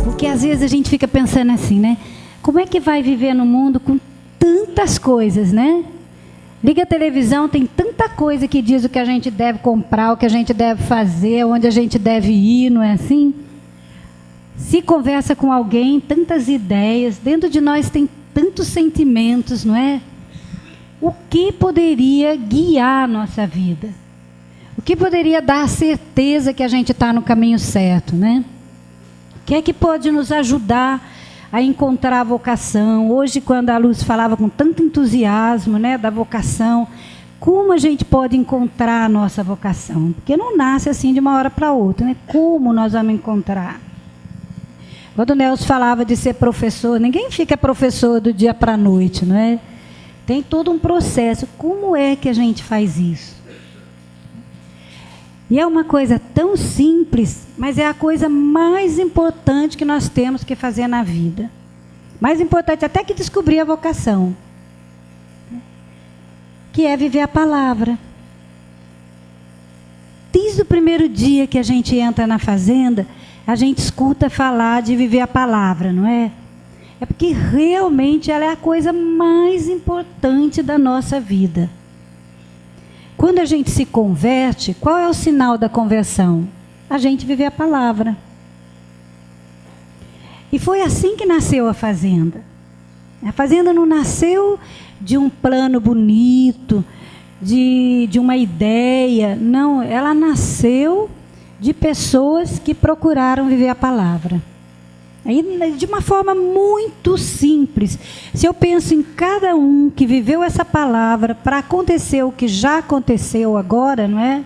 Porque às vezes a gente fica pensando assim, né? Como é que vai viver no mundo com tantas coisas, né? Liga a televisão, tem tanta coisa que diz o que a gente deve comprar, o que a gente deve fazer, onde a gente deve ir, não é assim? Se conversa com alguém, tantas ideias, dentro de nós tem tantos sentimentos, não é? O que poderia guiar a nossa vida? O que poderia dar a certeza que a gente está no caminho certo, né? O que é que pode nos ajudar a encontrar a vocação? Hoje, quando a Luz falava com tanto entusiasmo, né, da vocação, como a gente pode encontrar a nossa vocação? Porque não nasce assim de uma hora para outra, né? Como nós vamos encontrar? Quando o Nelson falava de ser professor, ninguém fica professor do dia para a noite, não é? Tem todo um processo. Como é que a gente faz isso? E é uma coisa tão simples, mas é a coisa mais importante que nós temos que fazer na vida. Mais importante até que descobrir a vocação. Que é viver a palavra. Desde o primeiro dia que a gente entra na fazenda, a gente escuta falar de viver a palavra, não é? É porque realmente ela é a coisa mais importante da nossa vida. Quando a gente se converte, qual é o sinal da conversão? A gente viver a palavra. E foi assim que nasceu a fazenda. A fazenda não nasceu de um plano bonito, de uma ideia. Não, ela nasceu de pessoas que procuraram viver a palavra. Aí, de uma forma muito simples. Se eu penso em cada um que viveu essa palavra para acontecer o que já aconteceu agora, não é?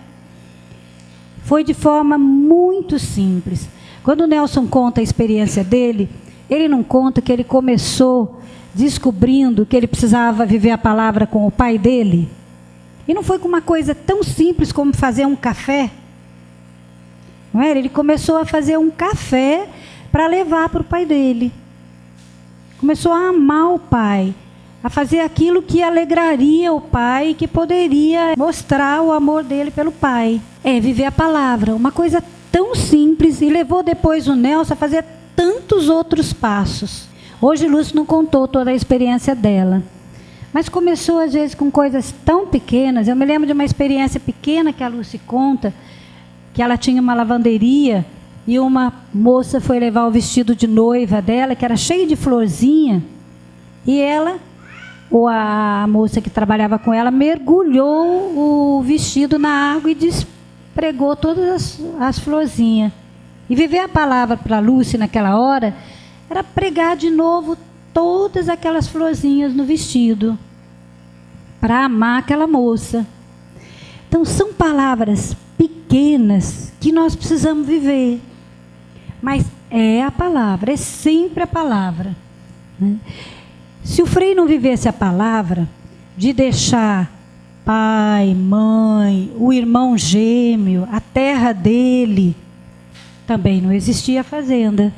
Foi de forma muito simples. Quando o Nelson conta a experiência dele, ele não conta que ele começou descobrindo que ele precisava viver a palavra com o pai dele. E não foi com uma coisa tão simples como fazer um café. Não era? Ele começou a fazer um café para levar para o pai dele. Começou a amar o pai, a fazer aquilo que alegraria o pai, que poderia mostrar o amor dele pelo pai. É viver a palavra, uma coisa tão simples, e levou depois o Nelson a fazer tantos outros passos. Hoje Lúcia não contou toda a experiência dela, mas começou às vezes com coisas tão pequenas. Eu me lembro de uma experiência pequena que a Lúcia conta, que ela tinha uma lavanderia, e uma moça foi levar o vestido de noiva dela, que era cheio de florzinha, e ela, ou a moça que trabalhava com ela, mergulhou o vestido na água e despregou todas as florzinhas. E viver a palavra para a Lúcia naquela hora era pregar de novo todas aquelas florzinhas no vestido, para amar aquela moça. Então são palavras pequenas que nós precisamos viver. Mas é a palavra, é sempre a palavra, né? Se o Frei não vivesse a palavra, de deixar pai, mãe, o irmão gêmeo, a terra dele, também não existia a fazenda.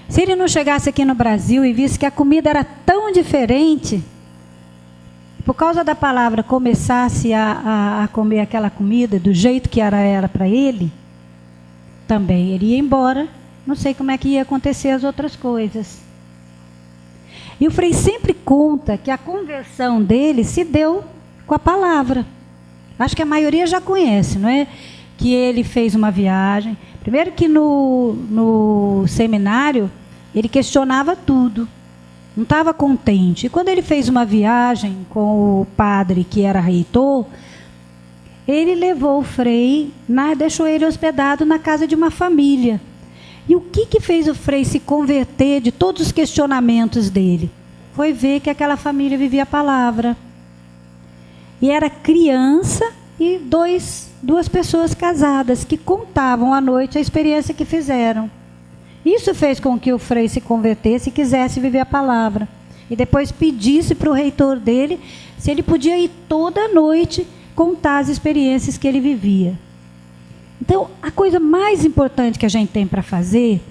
Se ele não chegasse aqui no Brasil e visse que a comida era tão diferente, por causa da palavra começasse a comer aquela comida do jeito que era para ele, também ele ia embora. Não sei como é que ia acontecer as outras coisas. E o Frei sempre conta que a conversão dele se deu com a palavra. Acho que a maioria já conhece, não é? Que ele fez uma viagem. Primeiro que no seminário, ele questionava tudo. Não estava contente. E quando ele fez uma viagem com o padre que era reitor, ele levou o Frei, deixou ele hospedado na casa de uma família. E o que fez o Frei se converter de todos os questionamentos dele? Foi ver que aquela família vivia a palavra. E era criança e duas pessoas casadas que contavam à noite a experiência que fizeram. Isso fez com que o Frei se convertesse e quisesse viver a palavra. E depois pedisse para o reitor dele se ele podia ir toda noite contar as experiências que ele vivia. Então, a coisa mais importante que a gente tem para fazer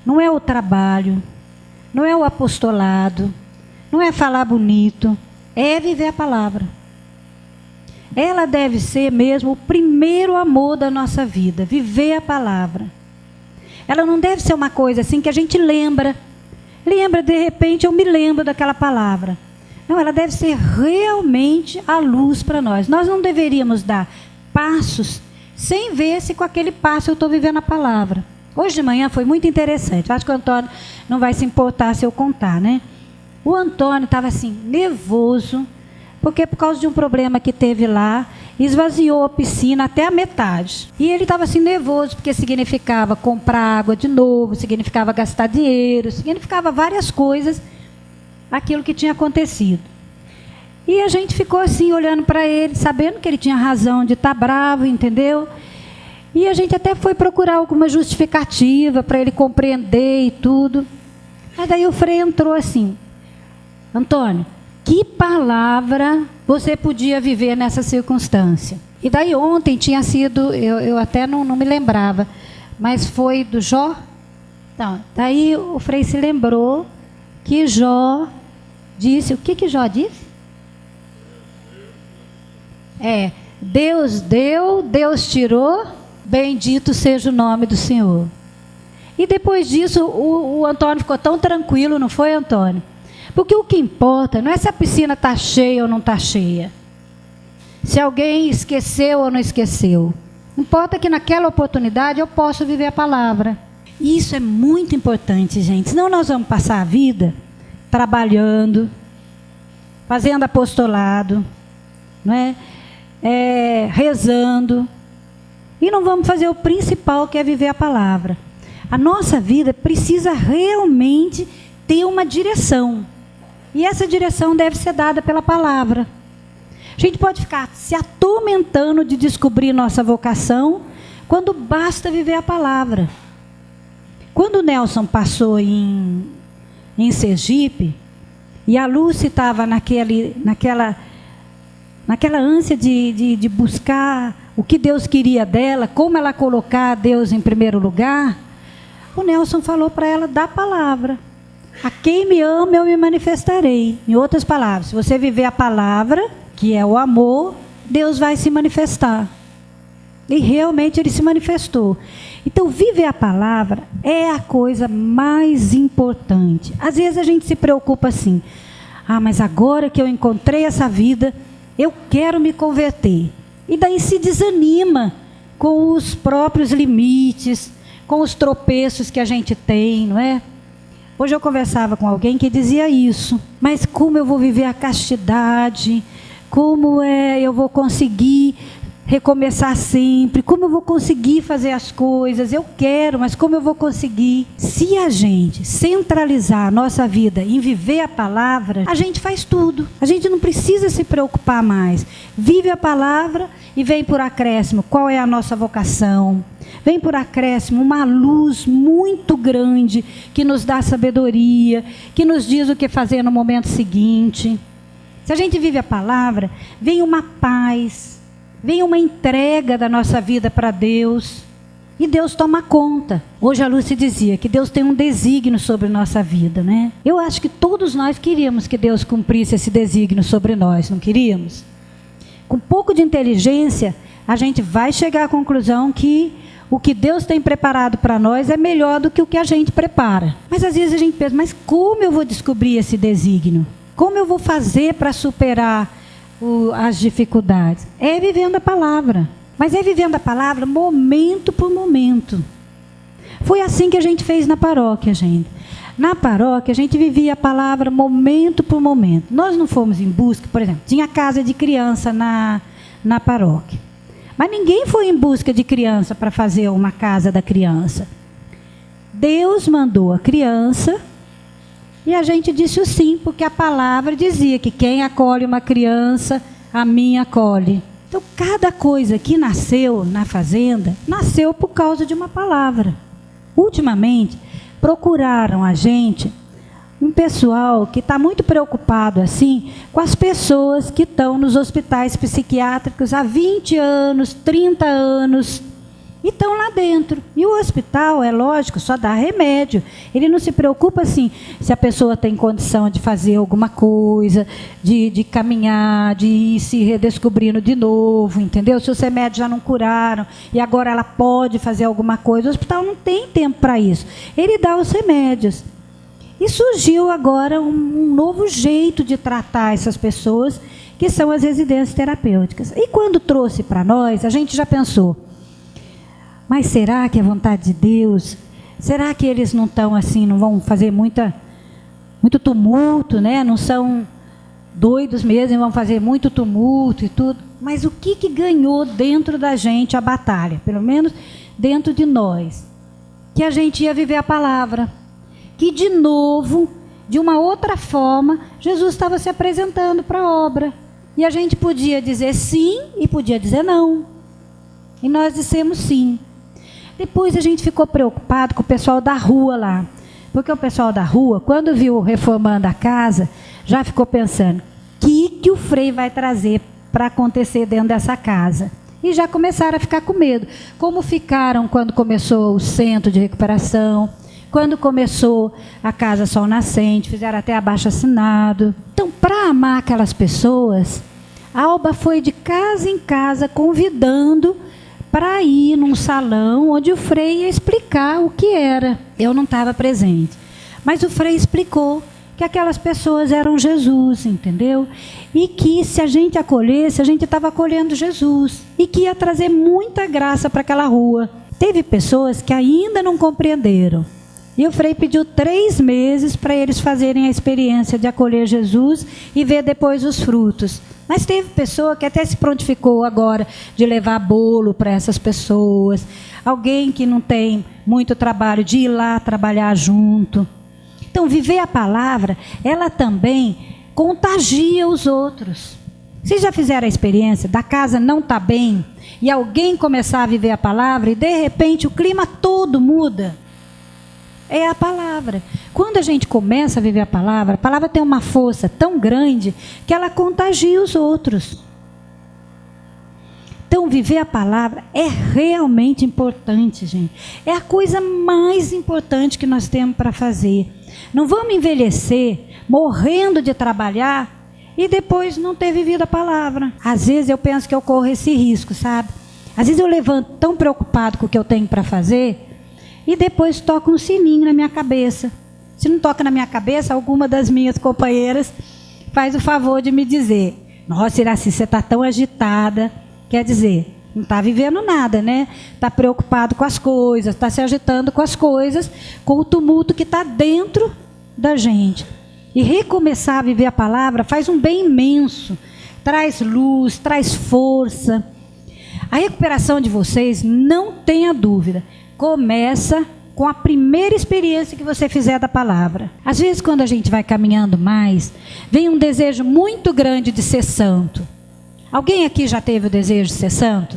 não é o trabalho, não é o apostolado, não é falar bonito, é viver a palavra. Ela deve ser mesmo o primeiro amor da nossa vida, viver a palavra. Ela não deve ser uma coisa assim que a gente lembra, de repente eu me lembro daquela palavra. Não, ela deve ser realmente a luz para nós. Nós não deveríamos dar passos sem ver se com aquele passo eu estou vivendo a palavra. Hoje de manhã foi muito interessante. Acho que o Antônio não vai se importar se eu contar, né? O Antônio estava assim, nervoso, porque por causa de um problema que teve lá, esvaziou a piscina até a metade. E ele estava assim nervoso, porque significava comprar água de novo, significava gastar dinheiro, significava várias coisas, aquilo que tinha acontecido. E a gente ficou assim, olhando para ele, sabendo que ele tinha razão de estar bravo, entendeu? E a gente até foi procurar alguma justificativa para ele compreender e tudo. Mas daí o Frei entrou assim, Antônio, que palavra você podia viver nessa circunstância? E daí ontem tinha sido, eu até não me lembrava, mas foi do Jó? Então, daí o Frei se lembrou que Jó disse, o que Jó disse? Deus deu, Deus tirou, bendito seja o nome do Senhor. E depois disso o Antônio ficou tão tranquilo, não foi, Antônio? Porque o que importa não é se a piscina está cheia ou não está cheia. Se alguém esqueceu ou não esqueceu. Importa que naquela oportunidade eu possa viver a palavra. Isso é muito importante, gente. Senão nós vamos passar a vida trabalhando, fazendo apostolado, não é? Rezando. E não vamos fazer o principal, que é viver a palavra. A nossa vida precisa realmente ter uma direção. E essa direção deve ser dada pela palavra. A gente pode ficar se atormentando de descobrir nossa vocação, quando basta viver a palavra. Quando o Nelson passou em Sergipe, e a Lúcia estava naquela ânsia de buscar o que Deus queria dela, como ela colocar Deus em primeiro lugar, o Nelson falou para ela da palavra. A quem me ama, eu me manifestarei. Em outras palavras, se você viver a palavra, que é o amor, Deus vai se manifestar. E realmente ele se manifestou. Então, viver a palavra é a coisa mais importante. Às vezes a gente se preocupa assim, mas agora que eu encontrei essa vida, eu quero me converter. E daí se desanima com os próprios limites, com os tropeços que a gente tem, não é? Hoje eu conversava com alguém que dizia isso. Mas como eu vou viver a castidade? Como eu vou conseguir recomeçar sempre? Como eu vou conseguir fazer as coisas? Eu quero, mas como eu vou conseguir? Se a gente centralizar a nossa vida em viver a palavra, a gente faz tudo. A gente não precisa se preocupar mais. Vive a palavra e vem por acréscimo. Qual é a nossa vocação? Vem por acréscimo uma luz muito grande que nos dá sabedoria, que nos diz o que fazer no momento seguinte. Se a gente vive a palavra, vem uma paz, vem uma entrega da nossa vida para Deus. E Deus toma conta. Hoje a Lúcia dizia que Deus tem um desígnio sobre nossa vida, né? Eu acho que todos nós queríamos que Deus cumprisse esse desígnio sobre nós, não queríamos? Com um pouco de inteligência, a gente vai chegar à conclusão que o que Deus tem preparado para nós é melhor do que o que a gente prepara. Mas às vezes a gente pensa, mas como eu vou descobrir esse desígnio? Como eu vou fazer para superar as dificuldades? É vivendo a palavra. Mas é vivendo a palavra momento por momento. Foi assim que a gente fez na paróquia, gente. Na paróquia, a gente vivia a palavra momento por momento. Nós não fomos em busca, por exemplo, tinha casa de criança na paróquia. Mas ninguém foi em busca de criança para fazer uma casa da criança. Deus mandou a criança e a gente disse o sim, porque a palavra dizia que quem acolhe uma criança, a mim acolhe. Então, cada coisa que nasceu na fazenda, nasceu por causa de uma palavra. Ultimamente, procuraram a gente um pessoal que está muito preocupado assim com as pessoas que estão nos hospitais psiquiátricos há 20 anos, 30 anos. e estão lá dentro. E o hospital, é lógico, só dá remédio. Ele não se preocupa assim, se a pessoa tem condição de fazer alguma coisa, de caminhar, de ir se redescobrindo de novo, entendeu? Se os remédios já não curaram e agora ela pode fazer alguma coisa, o hospital não tem tempo para isso. Ele dá os remédios. E surgiu agora um novo jeito de tratar essas pessoas, que são as residências terapêuticas. E quando trouxe para nós, a gente já pensou, mas será que é vontade de Deus? Será que eles não estão assim, não vão fazer muito tumulto, né? Não são doidos mesmo, vão fazer muito tumulto e tudo. Mas o que ganhou dentro da gente a batalha? Pelo menos dentro de nós. Que a gente ia viver a palavra. Que de novo, de uma outra forma, Jesus estava se apresentando para a obra. E a gente podia dizer sim e podia dizer não. E nós dissemos sim. Depois a gente ficou preocupado com o pessoal da rua lá. Porque o pessoal da rua, quando viu reformando a casa, já ficou pensando, o que o Frei vai trazer para acontecer dentro dessa casa? E já começaram a ficar com medo. Como ficaram quando começou o centro de recuperação, quando começou a Casa Sol Nascente, fizeram até abaixo-assinado. Então, para amar aquelas pessoas, a Alba foi de casa em casa convidando para ir num salão onde o Frei ia explicar o que era. Eu não estava presente, mas o Frei explicou que aquelas pessoas eram Jesus, entendeu? E que se a gente acolhesse, a gente estava acolhendo Jesus. E que ia trazer muita graça para aquela rua. Teve pessoas que ainda não compreenderam. E o Frei pediu 3 meses para eles fazerem a experiência de acolher Jesus e ver depois os frutos. Mas teve pessoa que até se prontificou agora de levar bolo para essas pessoas. Alguém que não tem muito trabalho de ir lá trabalhar junto. Então, viver a palavra, ela também contagia os outros. Vocês já fizeram a experiência da casa não estar bem e alguém começar a viver a palavra e de repente o clima todo muda? É a palavra. Quando a gente começa a viver a palavra tem uma força tão grande que ela contagia os outros. Então, viver a palavra é realmente importante, gente. É a coisa mais importante que nós temos para fazer. Não vamos envelhecer morrendo de trabalhar e depois não ter vivido a palavra. Às vezes eu penso que eu corro esse risco, sabe? Às vezes eu levanto tão preocupado com o que eu tenho para fazer e depois toca um sininho na minha cabeça. Se não toca na minha cabeça, alguma das minhas companheiras faz o favor de me dizer: nossa, Iraci, você está tão agitada. Quer dizer, não está vivendo nada, né? Está preocupado com as coisas, está se agitando com as coisas, com o tumulto que está dentro da gente. E recomeçar a viver a palavra faz um bem imenso. Traz luz, traz força. A recuperação de vocês, não tenha dúvida, começa com a primeira experiência que você fizer da palavra. Às vezes, quando a gente vai caminhando mais, vem um desejo muito grande de ser santo. Alguém aqui já teve o desejo de ser santo?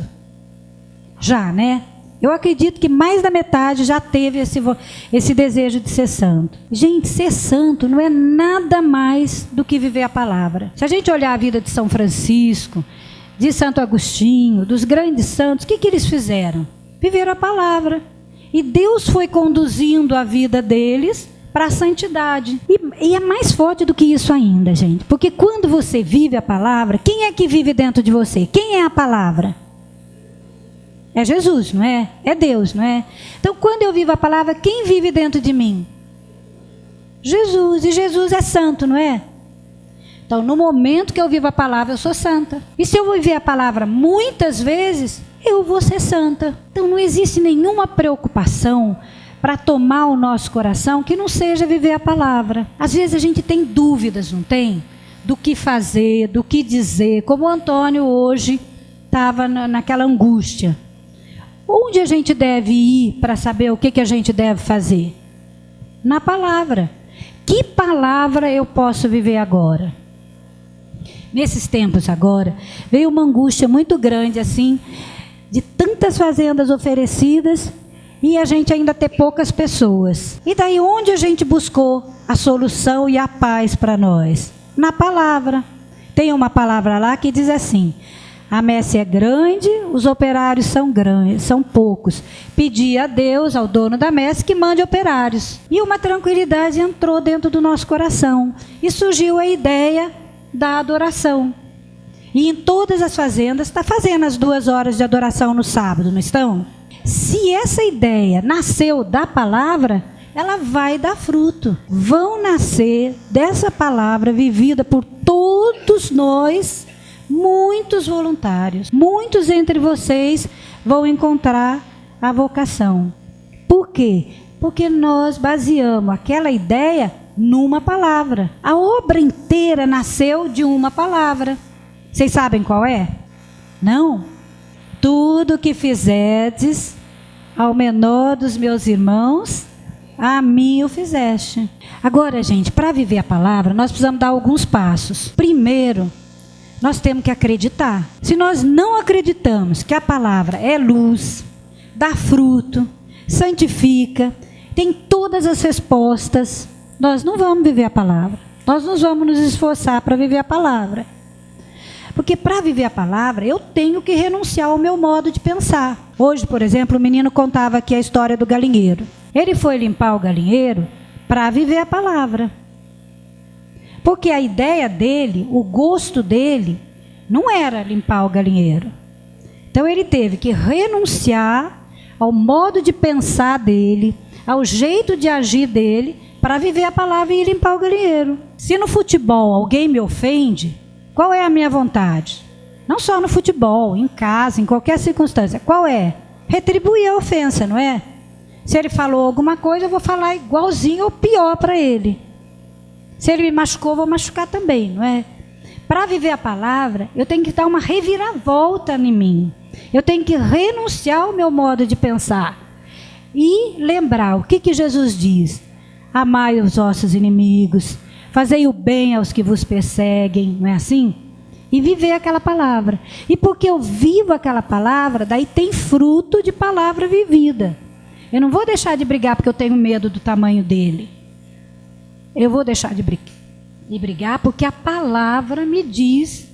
Já, né? Eu acredito que mais da metade já teve esse desejo de ser santo. Gente, ser santo não é nada mais do que viver a palavra. Se a gente olhar a vida de São Francisco, de Santo Agostinho, dos grandes santos, o que eles fizeram? Viveram a palavra. E Deus foi conduzindo a vida deles para a santidade. E é mais forte do que isso ainda, gente. Porque quando você vive a palavra, quem é que vive dentro de você? Quem é a palavra? É Jesus, não é? É Deus, não é? Então, quando eu vivo a palavra, quem vive dentro de mim? Jesus. E Jesus é santo, não é? Então, no momento que eu vivo a palavra, eu sou santa. E se eu viver a palavra muitas vezes, eu vou ser santa. Então, não existe nenhuma preocupação para tomar o nosso coração que não seja viver a palavra. Às vezes a gente tem dúvidas, não tem? Do que fazer, do que dizer. Como o Antônio hoje estava naquela angústia. Onde a gente deve ir para saber o que a gente deve fazer? Na palavra. Que palavra eu posso viver agora? Nesses tempos agora, veio uma angústia muito grande, assim, de tantas fazendas oferecidas e a gente ainda ter poucas pessoas. E daí onde a gente buscou a solução e a paz para nós? Na palavra. Tem uma palavra lá que diz assim: A messe é grande, os operários são grandes, são poucos. Pedi a Deus, ao dono da messe, que mande operários. E uma tranquilidade entrou dentro do nosso coração. E surgiu a ideia da adoração. E em todas as fazendas está fazendo as 2 horas de adoração no sábado, não estão? Se essa ideia nasceu da palavra, ela vai dar fruto. Vão nascer dessa palavra vivida por todos nós, muitos voluntários. Muitos entre vocês vão encontrar a vocação. Por quê? Porque nós baseamos aquela ideia numa palavra. A obra inteira nasceu de uma palavra. Vocês sabem qual é? Não? Tudo que fizerdes ao menor dos meus irmãos, a mim o fizeste. Agora, gente, para viver a palavra, nós precisamos dar alguns passos. Primeiro, nós temos que acreditar. Se nós não acreditamos que a palavra é luz, dá fruto, santifica, tem todas as respostas, nós não vamos viver a palavra. Nós não vamos nos esforçar para viver a palavra. Porque para viver a palavra, eu tenho que renunciar ao meu modo de pensar. Hoje, por exemplo, o menino contava aqui a história do galinheiro. Ele foi limpar o galinheiro para viver a palavra. Porque a ideia dele, o gosto dele, não era limpar o galinheiro. Então ele teve que renunciar ao modo de pensar dele, ao jeito de agir dele, para viver a palavra e limpar o galinheiro. Se no futebol alguém me ofende, qual é a minha vontade? Não só no futebol, em casa, em qualquer circunstância. Qual é? Retribuir a ofensa, não é? Se ele falou alguma coisa, eu vou falar igualzinho ou pior para ele. Se ele me machucou, eu vou machucar também, não é? Para viver a palavra, eu tenho que dar uma reviravolta em mim. Eu tenho que renunciar ao meu modo de pensar. E lembrar o que Jesus diz. Amai os vossos inimigos. Fazei o bem aos que vos perseguem, não é assim? E viver aquela palavra. E porque eu vivo aquela palavra, daí tem fruto de palavra vivida. Eu não vou deixar de brigar porque eu tenho medo do tamanho dele. Eu vou deixar de brigar porque a palavra me diz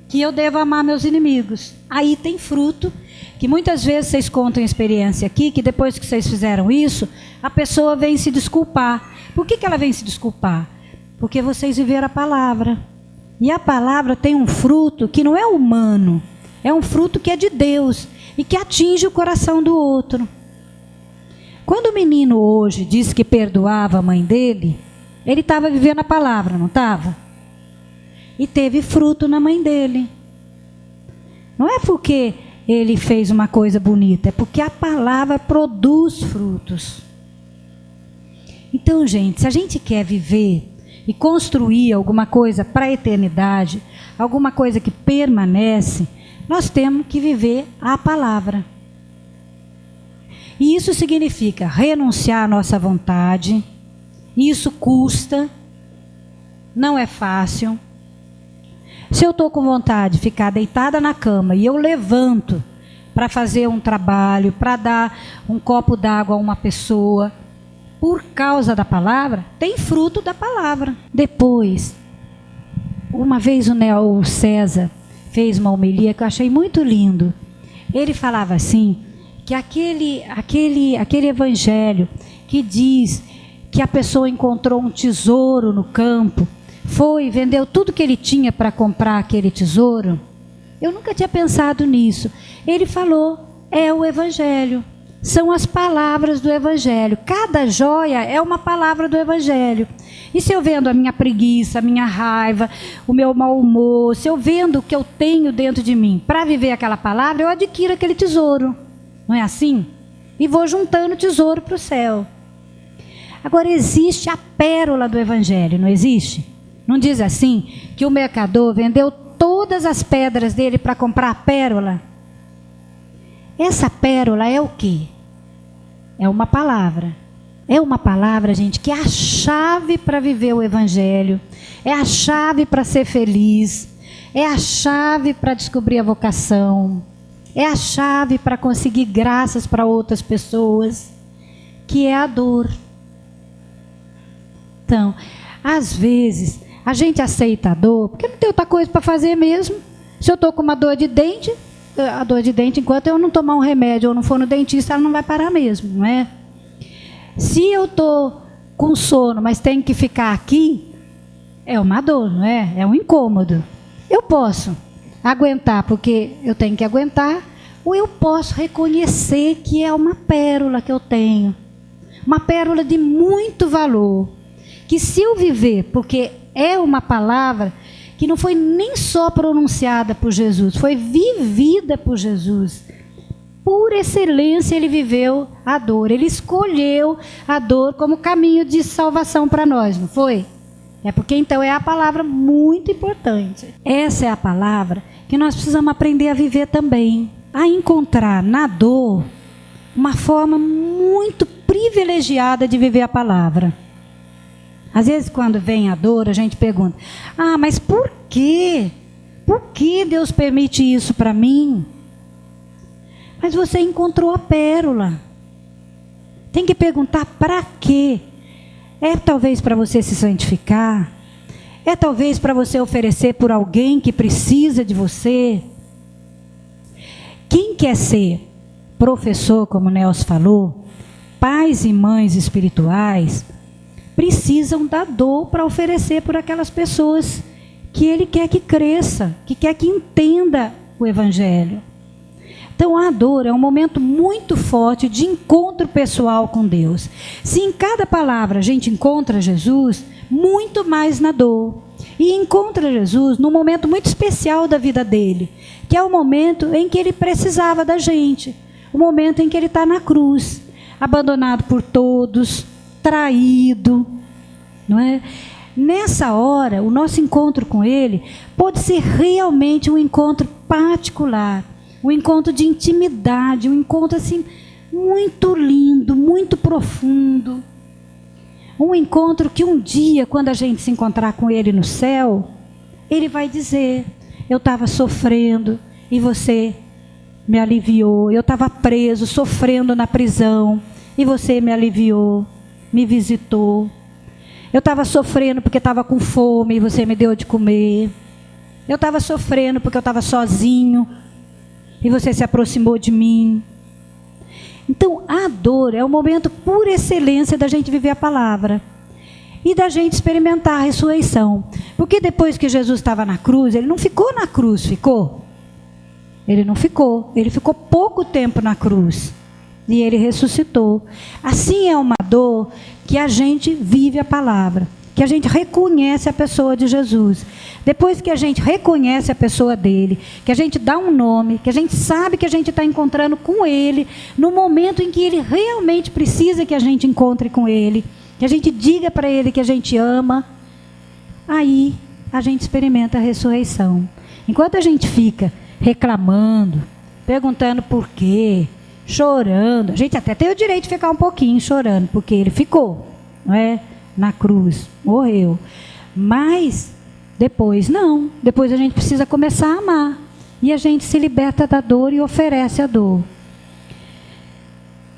que eu devo amar meus inimigos. Aí tem fruto, que muitas vezes vocês contam experiência aqui, que depois que vocês fizeram isso, a pessoa vem se desculpar. Por que ela vem se desculpar? Porque vocês viveram a palavra. E a palavra tem um fruto que não é humano. É um fruto que é de Deus. E que atinge o coração do outro. Quando o menino hoje disse que perdoava a mãe dele, ele estava vivendo a palavra, não estava? E teve fruto na mãe dele. Não é porque ele fez uma coisa bonita. É porque a palavra produz frutos. Então, gente, se a gente quer viver e construir alguma coisa para a eternidade, alguma coisa que permanece, nós temos que viver a palavra. E isso significa renunciar à nossa vontade. Isso custa, não é fácil. Se eu estou com vontade de ficar deitada na cama e eu levanto para fazer um trabalho, para dar um copo d'água a uma pessoa, por causa da palavra, tem fruto da palavra. Depois, uma vez o César fez uma homilia que eu achei muito lindo. Ele falava assim, que aquele evangelho que diz que a pessoa encontrou um tesouro no campo, foi e vendeu tudo que ele tinha para comprar aquele tesouro. Eu nunca tinha pensado nisso. Ele falou, é o evangelho. São as palavras do evangelho. Cada joia é uma palavra do evangelho. E se eu vendo a minha preguiça, a minha raiva, o meu mau humor, se eu vendo o que eu tenho dentro de mim para viver aquela palavra, eu adquiro aquele tesouro. Não é assim? E vou juntando tesouro para o céu. Agora existe a pérola do evangelho, não existe? Não diz assim que o mercador vendeu todas as pedras dele para comprar a pérola? Essa pérola é o quê? É uma palavra. É uma palavra, gente, que é a chave para viver o evangelho. É a chave para ser feliz. É a chave para descobrir a vocação. É a chave para conseguir graças para outras pessoas. Que é a dor. Então, às vezes, a gente aceita a dor porque não tem outra coisa para fazer mesmo. Se eu estou com uma dor de dente, a dor de dente, enquanto eu não tomar um remédio ou não for no dentista, ela não vai parar mesmo, não é? Se eu estou com sono, mas tenho que ficar aqui, é uma dor, não é? É um incômodo. Eu posso aguentar porque eu tenho que aguentar, ou eu posso reconhecer que é uma pérola que eu tenho, uma pérola de muito valor, que se eu viver, porque é uma palavra que não foi nem só pronunciada por Jesus, foi vivida por Jesus. Por excelência ele viveu a dor, ele escolheu a dor como caminho de salvação para nós, não foi? É porque então é a palavra muito importante. Essa é a palavra que nós precisamos aprender a viver também, a encontrar na dor uma forma muito privilegiada de viver a palavra. Às vezes quando vem a dor a gente pergunta, mas por quê? Por que Deus permite isso para mim? Mas você encontrou a pérola. Tem que perguntar para quê? É talvez para você se santificar? É talvez para você oferecer por alguém que precisa de você? Quem quer ser professor, como o Nelson falou, pais e mães espirituais, precisam da dor para oferecer por aquelas pessoas que ele quer que cresça, que quer que entenda o Evangelho. Então a dor é um momento muito forte de encontro pessoal com Deus. Se em cada palavra a gente encontra Jesus, muito mais na dor. E encontra Jesus num momento muito especial da vida dele, que é o momento em que ele precisava da gente. O momento em que ele está na cruz, abandonado por todos, traído, não é? Nessa hora, o nosso encontro com ele pode ser realmente um encontro particular, um encontro de intimidade, um encontro assim muito lindo, muito profundo. Um encontro que um dia, quando a gente se encontrar com ele no céu, ele vai dizer, eu estava sofrendo e você me aliviou. Eu estava preso, sofrendo na prisão e você me aliviou, me visitou. Eu estava sofrendo porque estava com fome e você me deu de comer. Eu estava sofrendo porque eu estava sozinho e você se aproximou de mim. Então, a dor é o momento por excelência da gente viver a palavra e da gente experimentar a ressurreição. Porque depois que Jesus estava na cruz, ele não ficou na cruz, ficou? Ele não ficou. Ele ficou pouco tempo na cruz e ele ressuscitou. Assim é uma dor que a gente vive a palavra, que a gente reconhece a pessoa de Jesus. Depois que a gente reconhece a pessoa dele, que a gente dá um nome, que a gente sabe que a gente está encontrando com ele, no momento em que ele realmente precisa que a gente encontre com ele, que a gente diga para ele que a gente ama, aí a gente experimenta a ressurreição. Enquanto a gente fica reclamando, perguntando por quê, chorando, a gente até tem o direito de ficar um pouquinho chorando, porque ele ficou, não é? Na cruz, morreu. Mas depois não. Depois a gente precisa começar a amar. E a gente se liberta da dor e oferece a dor.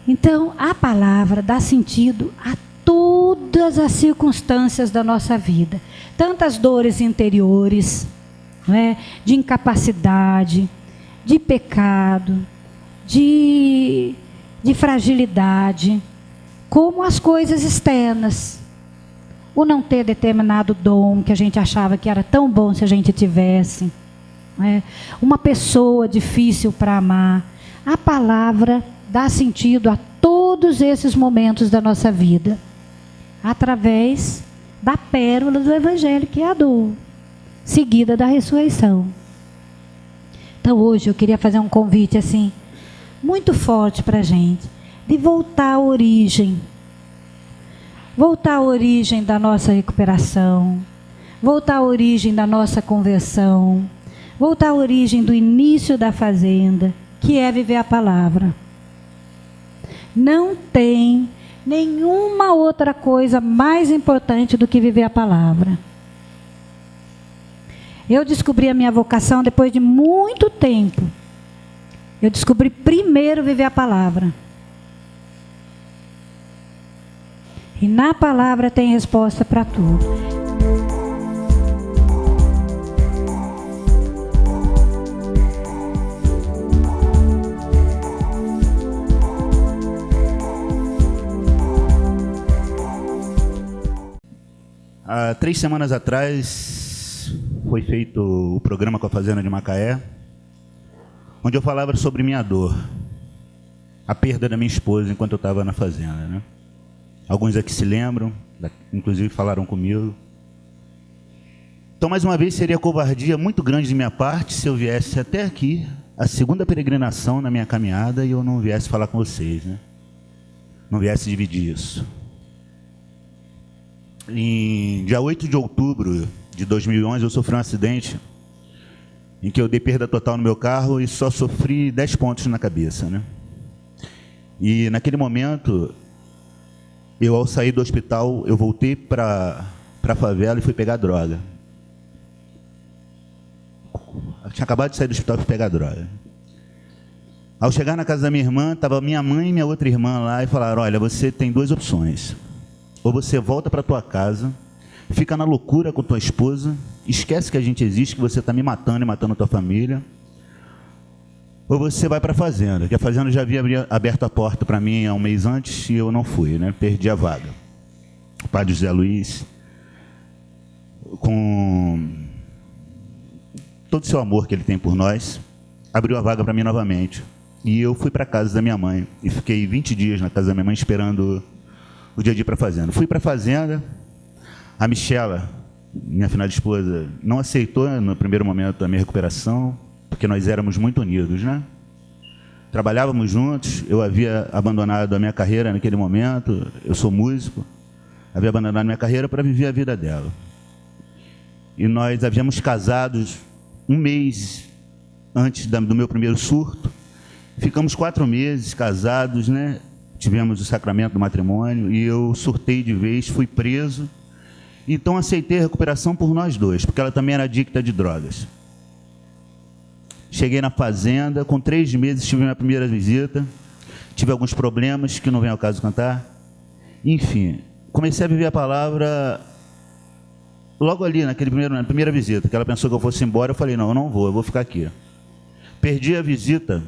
Então, a palavra dá sentido a todas as circunstâncias da nossa vida. Tantas dores interiores, não é? De incapacidade, de pecado, de fragilidade, como as coisas externas. O não ter determinado dom que a gente achava que era tão bom se a gente tivesse, né? Uma pessoa difícil para amar. A palavra dá sentido a todos esses momentos da nossa vida, através da pérola do Evangelho, que é a dor, seguida da ressurreição. Então hoje eu queria fazer um convite assim, muito forte para a gente, de voltar à origem. Voltar à origem da nossa recuperação, voltar à origem da nossa conversão, voltar à origem do início da fazenda, que é viver a palavra. Não tem nenhuma outra coisa mais importante do que viver a palavra. Eu descobri a minha vocação depois de muito tempo. Eu descobri primeiro viver a palavra. E na palavra tem resposta para tudo. Há 3 semanas atrás foi feito o programa com a Fazenda de Macaé, onde eu falava sobre minha dor, a perda da minha esposa enquanto eu estava na fazenda, né? Alguns aqui se lembram, inclusive falaram comigo. Então, mais uma vez, seria covardia muito grande de minha parte se eu viesse até aqui, a segunda peregrinação na minha caminhada, e eu não viesse falar com vocês, né? Não viesse dividir isso. Em dia 8 de outubro de 2011, eu sofri um acidente em que eu dei perda total no meu carro e só sofri 10 pontos na cabeça, né? E naquele momento, eu ao sair do hospital, eu voltei para a favela e fui pegar droga. Eu tinha acabado de sair do hospital e fui pegar droga. Ao chegar na casa da minha irmã, estava minha mãe e minha outra irmã lá e falaram: olha, você tem 2 opções. Ou você volta para tua casa, fica na loucura com tua esposa, esquece que a gente existe, que você está me matando e matando a tua família, ou você vai para a fazenda, que a fazenda já havia aberto a porta para mim há um mês antes e eu não fui, né? Perdi a vaga. O padre José Luiz, com todo o seu amor que ele tem por nós, abriu a vaga para mim novamente. E eu fui para a casa da minha mãe e fiquei 20 dias na casa da minha mãe esperando o dia de ir para a fazenda. Fui para a fazenda, a Michela, minha finada esposa, não aceitou no primeiro momento a minha recuperação, porque nós éramos muito unidos, né? Trabalhávamos juntos, eu havia abandonado a minha carreira naquele momento, eu sou músico, havia abandonado a minha carreira para viver a vida dela. E nós havíamos casados um mês antes do meu primeiro surto, ficamos 4 meses casados, né? Tivemos o sacramento do matrimônio e eu surtei de vez, fui preso. Então aceitei a recuperação por nós dois, porque ela também era adicta de drogas. Cheguei na fazenda, com 3 meses tive minha primeira visita, tive alguns problemas que não vem ao caso cantar. Enfim, comecei a viver a palavra logo ali, na primeira visita, que ela pensou que eu fosse embora, eu falei: não, eu não vou, eu vou ficar aqui. Perdi a visita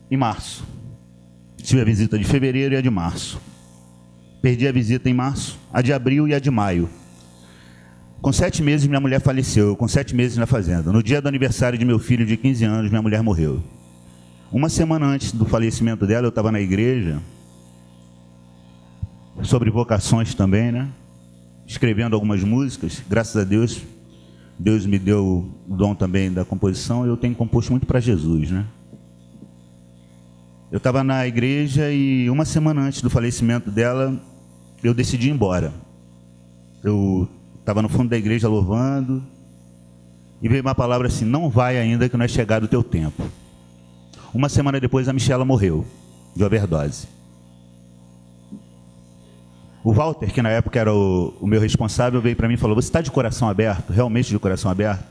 em março. Tive a visita de fevereiro e a de março. Perdi a visita em março, a de abril e a de maio. Com 7 meses, minha mulher faleceu, com 7 meses na fazenda. No dia do aniversário de meu filho de 15 anos, minha mulher morreu. Uma semana antes do falecimento dela, eu estava na igreja, sobre vocações também, né? Escrevendo algumas músicas. Graças a Deus, Deus me deu o dom também da composição, e eu tenho composto muito para Jesus, né? Eu estava na igreja e uma semana antes do falecimento dela, eu decidi ir embora. Eu estava no fundo da igreja louvando e veio uma palavra assim: não vai ainda que não é chegado o teu tempo. Uma semana depois a Michela morreu de overdose. O Walter, que na época era o meu responsável, veio para mim e falou: você está de coração aberto? Realmente de coração aberto?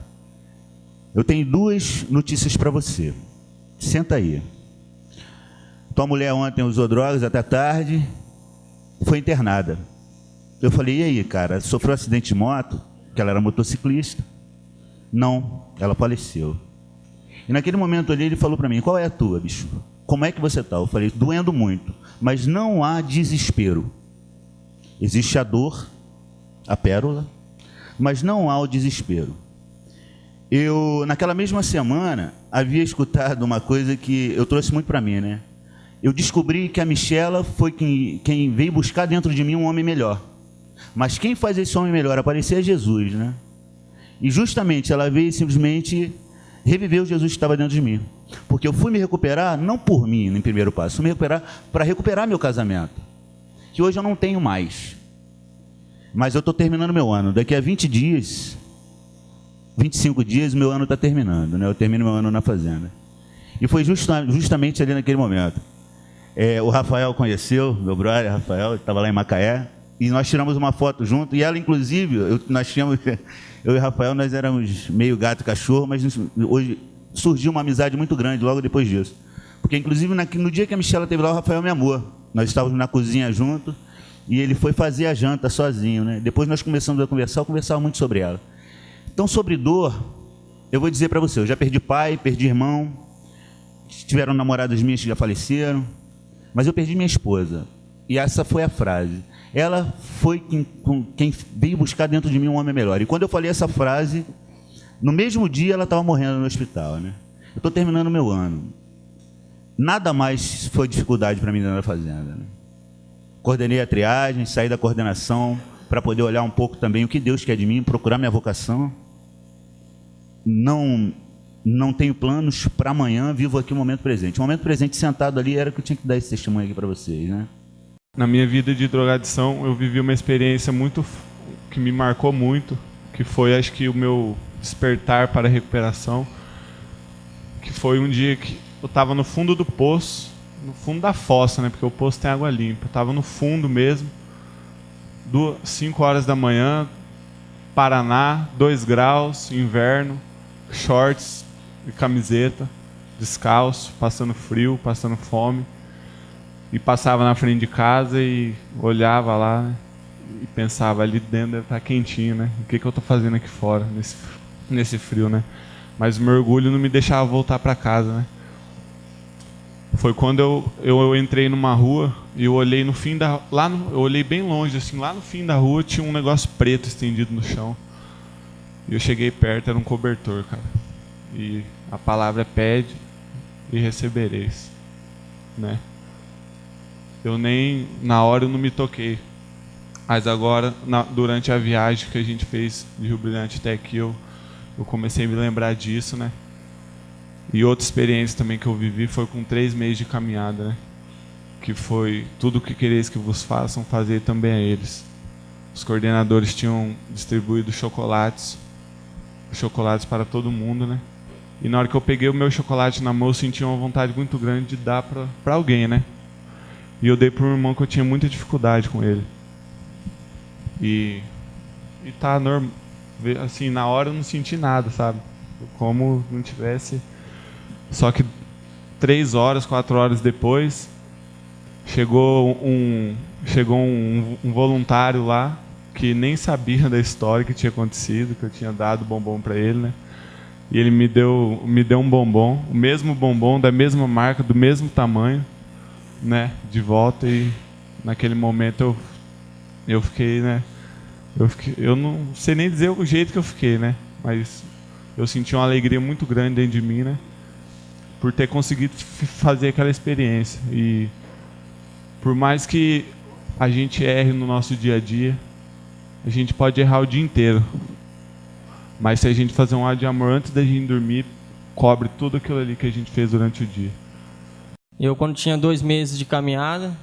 Eu tenho 2 notícias para você. Senta aí. Tua mulher ontem usou drogas até tarde, foi internada. Eu falei: e aí, cara, sofreu um acidente de moto? Que ela era motociclista. Não, ela faleceu. E naquele momento ali ele falou para mim: qual é a tua, bicho? Como é que você está? Eu falei: doendo muito, mas não há desespero. Existe a dor, a pérola, mas não há o desespero. Eu, naquela mesma semana, havia escutado uma coisa que eu trouxe muito para mim, né? Eu descobri que a Michela foi quem veio buscar dentro de mim um homem melhor. Mas quem faz esse homem melhor aparecer é Jesus, né? E justamente ela veio simplesmente reviver o Jesus que estava dentro de mim. Porque eu fui me recuperar, não por mim, no primeiro passo, fui me recuperar para recuperar meu casamento, que hoje eu não tenho mais. Mas eu estou terminando meu ano. Daqui a 20 dias, 25 dias, meu ano está terminando, né? Eu termino meu ano na fazenda. E foi justamente ali naquele momento. O Rafael conheceu, meu brother Rafael, estava lá em Macaé, e nós tiramos uma foto junto, e ela, inclusive, eu e o Rafael, nós éramos meio gato e cachorro, mas hoje surgiu uma amizade muito grande logo depois disso. Porque, inclusive, no dia que a Michela esteve lá, o Rafael me amou. Nós estávamos na cozinha junto, e ele foi fazer a janta sozinho, né? Depois nós começamos a conversar, eu conversava muito sobre ela. Então, sobre dor, eu vou dizer para você: eu já perdi pai, perdi irmão, tiveram namoradas minhas que já faleceram, mas eu perdi minha esposa. E essa foi a frase: ela foi quem veio buscar dentro de mim um homem melhor. E quando eu falei essa frase, no mesmo dia ela estava morrendo no hospital, né? Eu estou terminando o meu ano. Nada mais foi dificuldade para mim dentro da fazenda, né? Coordenei a triagem, saí da coordenação para poder olhar um pouco também o que Deus quer de mim, procurar minha vocação. Não tenho planos para amanhã, vivo aqui o momento presente. O momento presente sentado ali era que eu tinha que dar esse testemunho aqui para vocês, né? Na minha vida de drogadição, eu vivi uma experiência que me marcou muito, que foi, acho que, o meu despertar para a recuperação, que foi um dia que eu estava no fundo do poço, no fundo da fossa, né? Porque o poço tem água limpa. Eu estava no fundo mesmo, 5 horas da manhã, Paraná, 2 graus, inverno, shorts e camiseta, descalço, passando frio, passando fome. E passava na frente de casa e olhava lá, né? E pensava, ali dentro deve estar quentinho, né? O que eu estou fazendo aqui fora, nesse frio, né? Mas o meu orgulho não me deixava voltar para casa, né? Foi quando eu entrei numa rua e eu olhei no fim da... eu olhei bem longe, assim, lá no fim da rua tinha um negócio preto estendido no chão. E eu cheguei perto, era um cobertor, cara. E a palavra é pede e recebereis, né? Na hora eu não me toquei. Mas agora, durante a viagem que a gente fez de Rio Brilhante até aqui, eu comecei a me lembrar disso, né? E outra experiência também que eu vivi foi com 3 meses de caminhada, né? Que foi tudo o que quereis que vos façam, fazer também a eles. Os coordenadores tinham distribuído chocolates para todo mundo, né? E na hora que eu peguei o meu chocolate na mão, eu senti uma vontade muito grande de dar para alguém, né? E eu dei para um irmão que eu tinha muita dificuldade com ele. E tá normal, assim, na hora eu não senti nada, sabe? Como não tivesse. Só que 3 horas, 4 horas depois, chegou um voluntário lá que nem sabia da história que tinha acontecido, que eu tinha dado bombom para ele, né? E ele me deu um bombom, o mesmo bombom, da mesma marca, do mesmo tamanho, né? De volta. E naquele momento eu fiquei, né? Eu não sei nem dizer o jeito que eu fiquei, né? Mas eu senti uma alegria muito grande dentro de mim, né? Por ter conseguido fazer aquela experiência. E por mais que a gente erre no nosso dia a dia, a gente pode errar o dia inteiro. Mas se a gente fazer um ato de amor antes da gente dormir, cobre tudo aquilo ali que a gente fez durante o dia. Eu, quando tinha 2 meses de caminhada,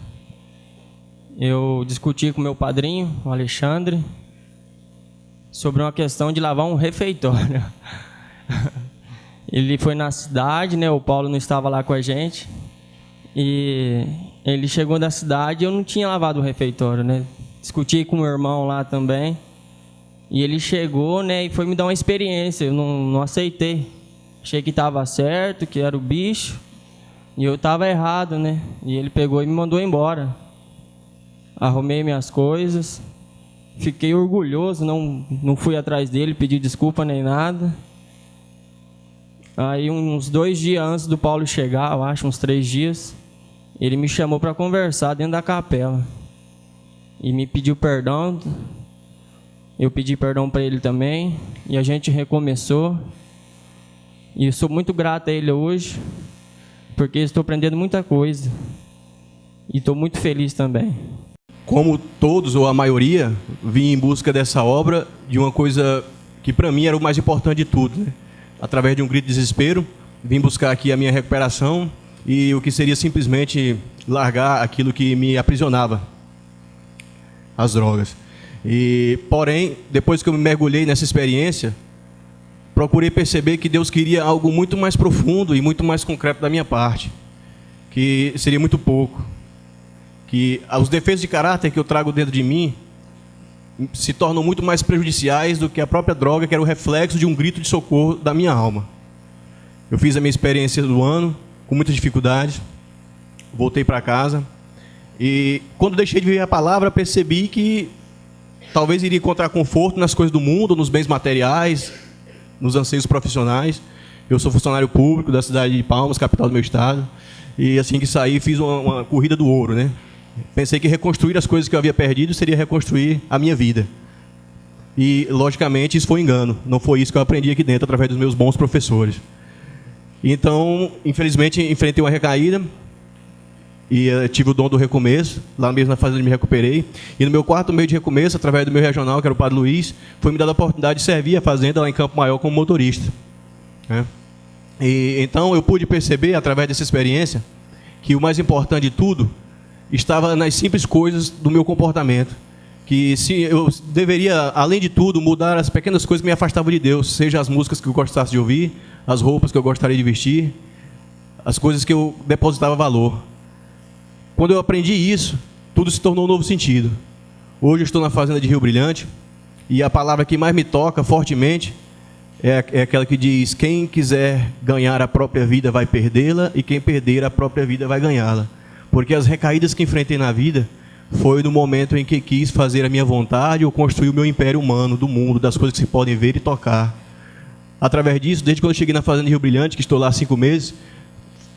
eu discuti com meu padrinho, o Alexandre, sobre uma questão de lavar um refeitório. Ele foi na cidade, né? O Paulo não estava lá com a gente. E ele chegou da cidade e eu não tinha lavado o refeitório, né? Discuti com o meu irmão lá também. E ele chegou, né? E foi me dar uma experiência. Eu não aceitei. Achei que estava certo, que era o bicho. E eu estava errado, né? E ele pegou e me mandou embora. Arrumei minhas coisas. Fiquei orgulhoso, não fui atrás dele, pedi desculpa nem nada. Aí, uns 2 dias antes do Paulo chegar, eu acho, uns 3 dias, ele me chamou para conversar dentro da capela. E me pediu perdão. Eu pedi perdão para ele também. E a gente recomeçou. E eu sou muito grato a ele hoje, porque estou aprendendo muita coisa. E estou muito feliz também. Como todos, ou a maioria, vim em busca dessa obra, de uma coisa que para mim era o mais importante de tudo, né? Através de um grito de desespero, vim buscar aqui a minha recuperação e o que seria simplesmente largar aquilo que me aprisionava, as drogas. Porém, depois que eu me mergulhei nessa experiência, procurei perceber que Deus queria algo muito mais profundo e muito mais concreto da minha parte, que seria muito pouco. Que os defeitos de caráter que eu trago dentro de mim se tornam muito mais prejudiciais do que a própria droga, que era o reflexo de um grito de socorro da minha alma. Eu fiz a minha experiência do ano, com muitas dificuldades, voltei para casa, e quando deixei de viver a palavra, percebi que talvez iria encontrar conforto nas coisas do mundo, nos bens materiais, nos anseios profissionais. Eu sou funcionário público da cidade de Palmas, capital do meu estado, e assim que saí, fiz uma corrida do ouro, né? Pensei que reconstruir as coisas que eu havia perdido seria reconstruir a minha vida. E, logicamente, isso foi um engano. Não foi isso que eu aprendi aqui dentro através dos meus bons professores. Então, infelizmente, enfrentei uma recaída e tive o dom do recomeço. Lá mesmo na fazenda me recuperei. E no meu 4º mês de recomeço, através do meu regional, que era o Padre Luiz, foi me dada a oportunidade de servir a fazenda lá em Campo Maior como motorista. E então eu pude perceber, através dessa experiência, que o mais importante de tudo estava nas simples coisas do meu comportamento. Que se eu deveria, além de tudo, mudar as pequenas coisas que me afastavam de Deus, seja as músicas que eu gostasse de ouvir, as roupas que eu gostaria de vestir, as coisas que eu depositava valor. Quando eu aprendi isso, tudo se tornou um novo sentido. Hoje eu estou na fazenda de Rio Brilhante e a palavra que mais me toca fortemente é aquela que diz: quem quiser ganhar a própria vida vai perdê-la, e quem perder a própria vida vai ganhá-la. Porque as recaídas que enfrentei na vida foi no momento em que quis fazer a minha vontade ou construir o meu império humano, do mundo, das coisas que se podem ver e tocar. Através disso, desde quando eu cheguei na fazenda de Rio Brilhante, que estou lá há 5 meses,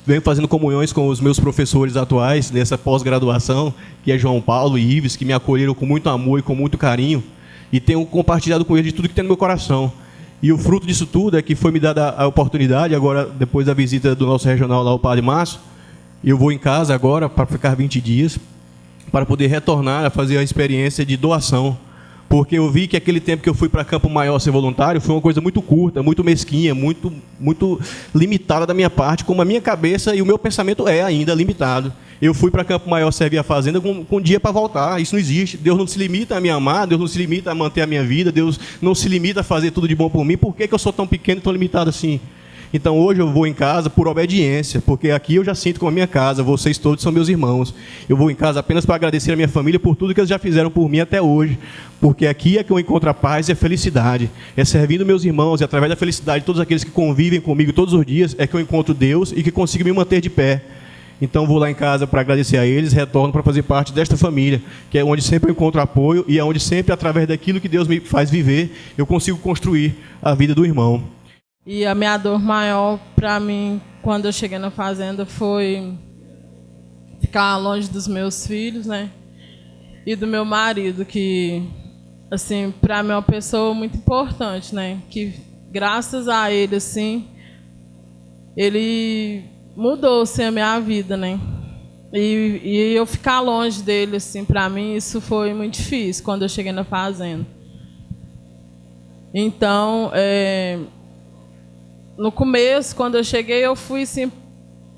venho fazendo comunhões com os meus professores atuais dessa pós-graduação, que é João Paulo e Ives, que me acolheram com muito amor e com muito carinho, e tenho compartilhado com eles de tudo que tem no meu coração. E o fruto disso tudo é que foi me dada a oportunidade, agora, depois da visita do nosso regional lá, o Padre Márcio, eu vou em casa agora para ficar 20 dias, para poder retornar a fazer a experiência de doação. Porque eu vi que aquele tempo que eu fui para Campo Maior ser voluntário foi uma coisa muito curta, muito mesquinha, muito limitada da minha parte, como a minha cabeça e o meu pensamento é ainda limitado. Eu fui para Campo Maior servir a fazenda com um dia para voltar. Isso não existe. Deus não se limita a me amar, Deus não se limita a manter a minha vida, Deus não se limita a fazer tudo de bom por mim. Por que eu sou tão pequeno e tão limitado assim? Então hoje eu vou em casa por obediência, porque aqui eu já sinto como a minha casa, vocês todos são meus irmãos. Eu vou em casa apenas para agradecer a minha família por tudo que eles já fizeram por mim até hoje, porque aqui é que eu encontro a paz e a felicidade. É servindo meus irmãos e através da felicidade de todos aqueles que convivem comigo todos os dias é que eu encontro Deus e que consigo me manter de pé. Então vou lá em casa para agradecer a eles, retorno para fazer parte desta família, que é onde sempre eu encontro apoio e é onde sempre, através daquilo que Deus me faz viver, eu consigo construir a vida do irmão. E a minha dor maior para mim, quando eu cheguei na fazenda, foi ficar longe dos meus filhos, né? E do meu marido, que, assim, para mim é uma pessoa muito importante, né? Que, graças a ele, assim, ele mudou, assim, a minha vida, né? E eu ficar longe dele, assim, para mim, isso foi muito difícil quando eu cheguei na fazenda. Então, no começo, quando eu cheguei, eu fui assim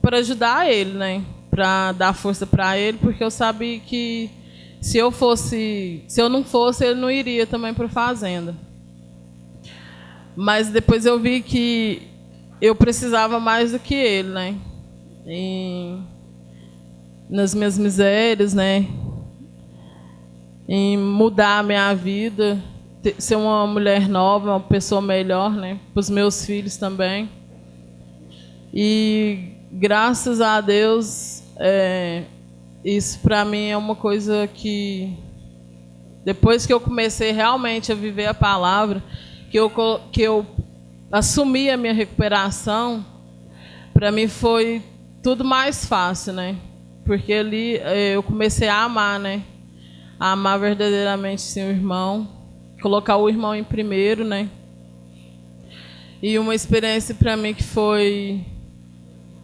para ajudar ele, né? Para dar força para ele, porque eu sabia que se eu não fosse, ele não iria também para a fazenda. Mas depois eu vi que eu precisava mais do que ele, né? Nas minhas misérias, né? Em mudar a minha vida, ser uma mulher nova, uma pessoa melhor, né? Para os meus filhos também. E graças a Deus, isso para mim é uma coisa que, depois que eu comecei realmente a viver a palavra, que eu assumi a minha recuperação, para mim foi tudo mais fácil, né? Porque ali eu comecei a amar, né? A amar verdadeiramente, sim, o irmão. Colocar o irmão em primeiro, né? E uma experiência para mim que foi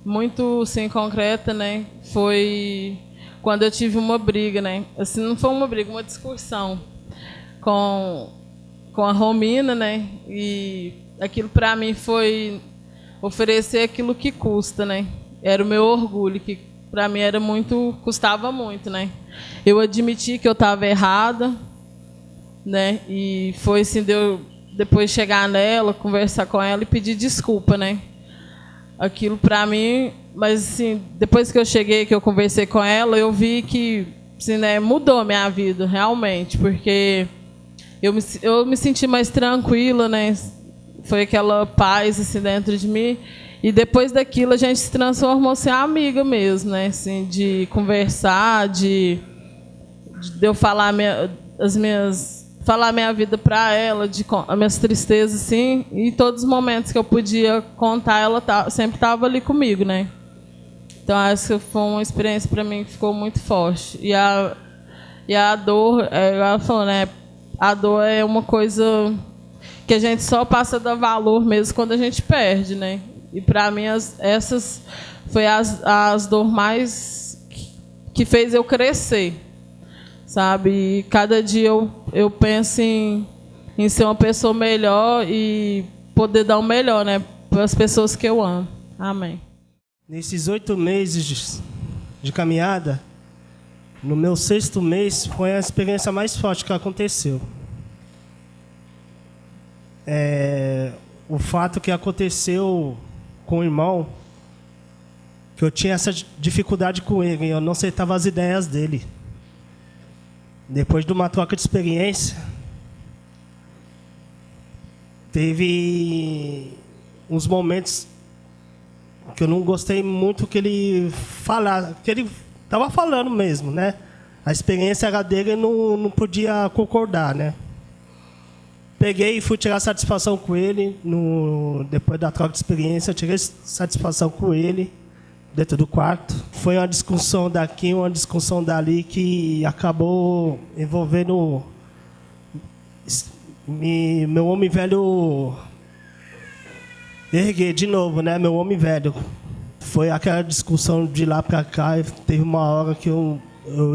muito, assim, concreta, né? Foi quando eu tive uma briga, né? Assim, não foi uma briga, uma discussão com a Romina, né? E aquilo para mim foi oferecer aquilo que custa, né? Era o meu orgulho, que para mim custava muito, né? Eu admiti que eu estava errada, né? E foi assim, depois chegar nela, conversar com ela e pedir desculpa, né? Aquilo para mim, mas assim, depois que eu cheguei, que eu conversei com ela, eu vi que, assim, né, mudou a minha vida, realmente, porque eu me senti mais tranquila, né? Foi aquela paz, assim, dentro de mim. E depois daquilo a gente se transformou assim, amiga mesmo, né? Assim, de conversar, de eu falar falar minha vida para ela, as minhas tristezas, assim, e todos os momentos que eu podia contar, ela sempre estava ali comigo, né? Então, acho que foi uma experiência para mim que ficou muito forte. E a dor, ela falou, né? A dor é uma coisa que a gente só passa a dar valor mesmo quando a gente perde, né? E para mim, essas foi as dor mais que fez eu crescer, sabe? E cada dia eu penso em ser uma pessoa melhor e poder dar o melhor, né? Para as pessoas que eu amo. Amém. Nesses 8 meses de caminhada, no meu 6º mês, foi a experiência mais forte que aconteceu. O fato que aconteceu com o irmão, que eu tinha essa dificuldade com ele, eu não aceitava as ideias dele. Depois de uma troca de experiência, teve uns momentos que eu não gostei muito que ele falasse, que ele estava falando mesmo, né? A experiência era dele e não podia concordar, né? Peguei e fui tirar satisfação com ele, depois da troca de experiência, eu tirei satisfação com ele dentro do quarto. Foi uma discussão daqui, uma discussão dali, que acabou envolvendo meu homem velho erguer de novo, né? Meu homem velho. Foi aquela discussão de lá para cá. Teve uma hora que eu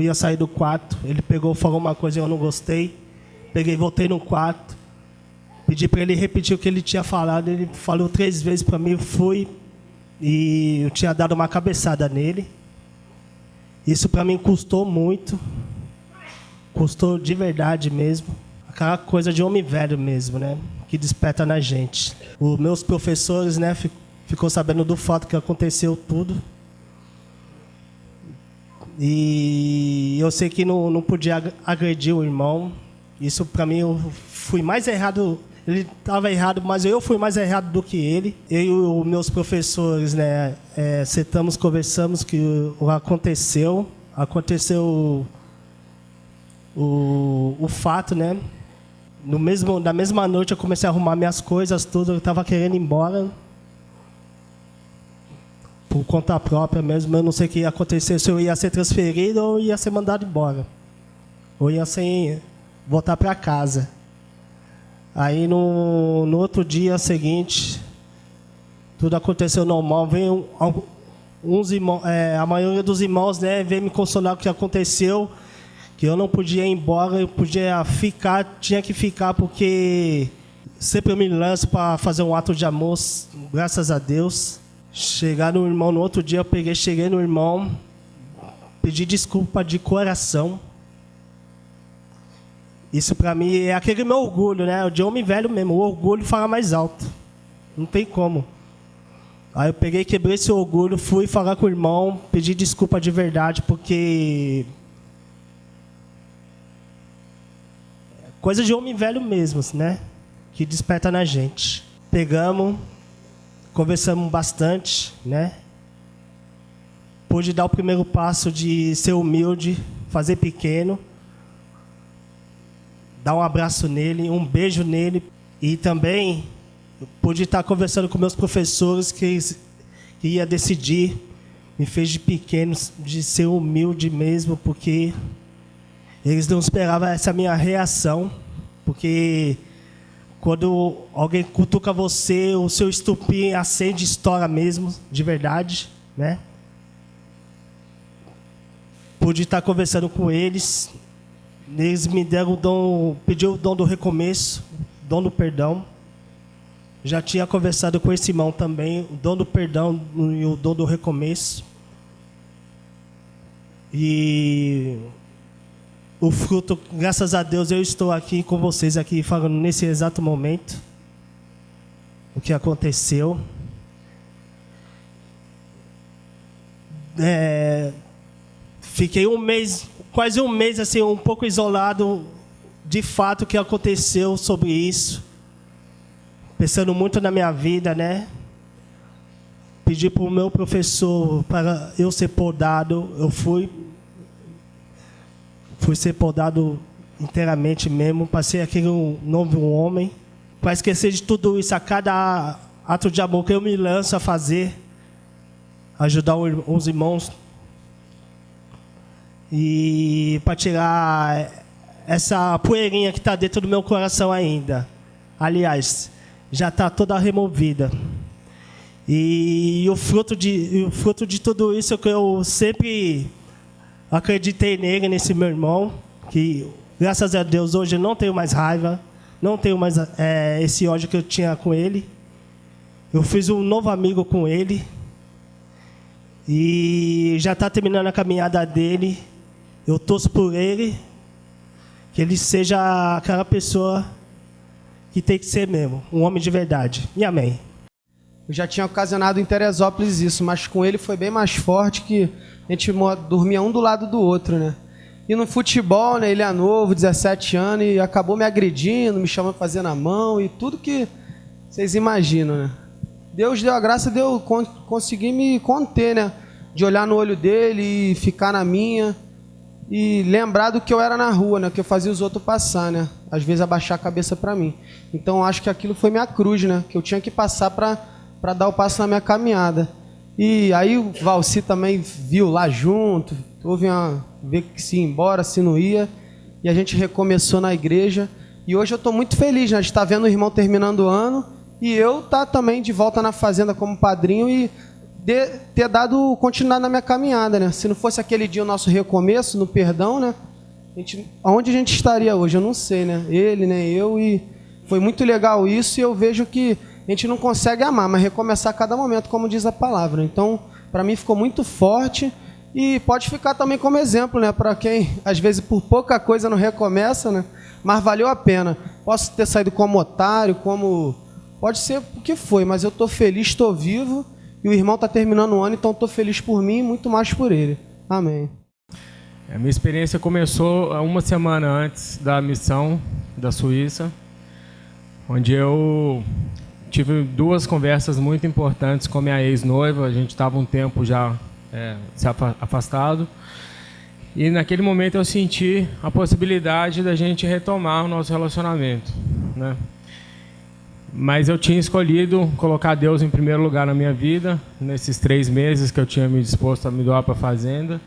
ia sair do quarto. Ele pegou, falou uma coisa e eu não gostei. Peguei, voltei no quarto. Pedi para ele repetir o que ele tinha falado. Ele falou 3 vezes para mim. Fui e eu tinha dado uma cabeçada nele. Isso para mim custou muito. Custou de verdade mesmo. Aquela coisa de homem velho mesmo, né? Que desperta na gente. Os meus professores, né, ficou sabendo do fato que aconteceu tudo. E eu sei que não podia agredir o irmão. Isso para mim, eu fui mais errado. Ele estava errado, mas eu fui mais errado do que ele. Eu e os meus professores, né, sentamos, conversamos que aconteceu. Aconteceu o fato, né? Na mesma noite eu comecei a arrumar minhas coisas, tudo. Eu estava querendo ir embora. Por conta própria mesmo. Eu não sei o que ia acontecer, se eu ia ser transferido ou ia ser mandado embora. Ou ia voltar para casa. Aí no outro dia seguinte, tudo aconteceu normal. Veio uns irmãos, a maioria dos irmãos, né, veio me consolar com o que aconteceu. Que eu não podia ir embora, eu podia ficar, tinha que ficar, porque sempre eu me lanço para fazer um ato de amor, graças a Deus. Chegar no irmão, no outro dia cheguei no irmão, pedi desculpa de coração. Isso para mim é aquele meu orgulho, né? O de homem velho mesmo, o orgulho fala mais alto. Não tem como. Aí eu quebrei esse orgulho, fui falar com o irmão, pedi desculpa de verdade, porque coisa de homem velho mesmo, né? Que desperta na gente. Pegamos, conversamos bastante, né? Pude dar o primeiro passo de ser humilde, fazer pequeno, dar um abraço nele, um beijo nele. E também pude estar conversando com meus professores que ia decidir. Me fez de pequeno, de ser humilde mesmo, porque eles não esperavam essa minha reação, porque quando alguém cutuca você, o seu estupim acende e estoura mesmo, de verdade, né? Pude estar conversando com eles, eles me deram o dom, pediu o dom do recomeço, o dom do perdão. Já tinha conversado com esse irmão também, o dom do perdão e o dom do recomeço. E o fruto, graças a Deus, eu estou aqui com vocês, aqui falando nesse exato momento o que aconteceu. Fiquei quase um mês, assim, um pouco isolado de fato o que aconteceu sobre isso. Pensando muito na minha vida, né? Pedi para o meu professor para eu ser podado. Eu fui ser podado inteiramente mesmo. Passei aquele novo homem. Para esquecer de tudo isso, a cada ato de amor que eu me lanço a fazer, ajudar os irmãos e para tirar essa poeirinha que está dentro do meu coração ainda. Aliás, já está toda removida. E o fruto de tudo isso é que eu sempre acreditei nele, nesse meu irmão, que graças a Deus hoje eu não tenho mais raiva, não tenho mais esse ódio que eu tinha com ele. Eu fiz um novo amigo com ele e já está terminando a caminhada dele. Eu torço por ele, que ele seja aquela pessoa que tem que ser mesmo, um homem de verdade. E amém. Eu já tinha ocasionado em Teresópolis isso, mas com ele foi bem mais forte, que a gente dormia um do lado do outro, né? E no futebol, né, ele é novo, 17 anos, e acabou me agredindo, me chamando para fazer na mão, e tudo que vocês imaginam, né? Deus deu a graça de eu conseguir me conter, né? De olhar no olho dele e ficar na minha, e lembrar do que eu era na rua, né? Que eu fazia os outros passar, né? Às vezes abaixar a cabeça para mim. Então acho que aquilo foi minha cruz, né? Que eu tinha que passar para dar o passo na minha caminhada. E aí o Valci também viu lá junto, houve ver que se ia embora, se não ia, e a gente recomeçou na igreja. E hoje eu estou muito feliz, né, de estar vendo o irmão terminando o ano e eu estar também de volta na fazenda como padrinho e ter dado continuidade na minha caminhada, né? Se não fosse aquele dia o nosso recomeço, no perdão, né? Onde a gente estaria hoje? Eu não sei, né? Ele, né? Eu, e foi muito legal isso, e eu vejo que a gente não consegue amar, mas recomeçar a cada momento, como diz a palavra. Então, para mim ficou muito forte e pode ficar também como exemplo, né? Para quem, às vezes, por pouca coisa não recomeça, né? Mas valeu a pena. Posso ter saído como otário, pode ser o que foi, mas eu estou feliz, estou vivo, e o irmão está terminando o ano, então estou feliz por mim e muito mais por ele. Amém. A minha experiência começou uma semana antes da missão da Suíça, onde eu tive 2 conversas muito importantes com minha ex-noiva. A gente estava um tempo já se afastado. E naquele momento eu senti a possibilidade da gente retomar o nosso relacionamento, né? Mas eu tinha escolhido colocar Deus em primeiro lugar na minha vida, nesses 3 meses que eu tinha me disposto a me doar para a fazenda.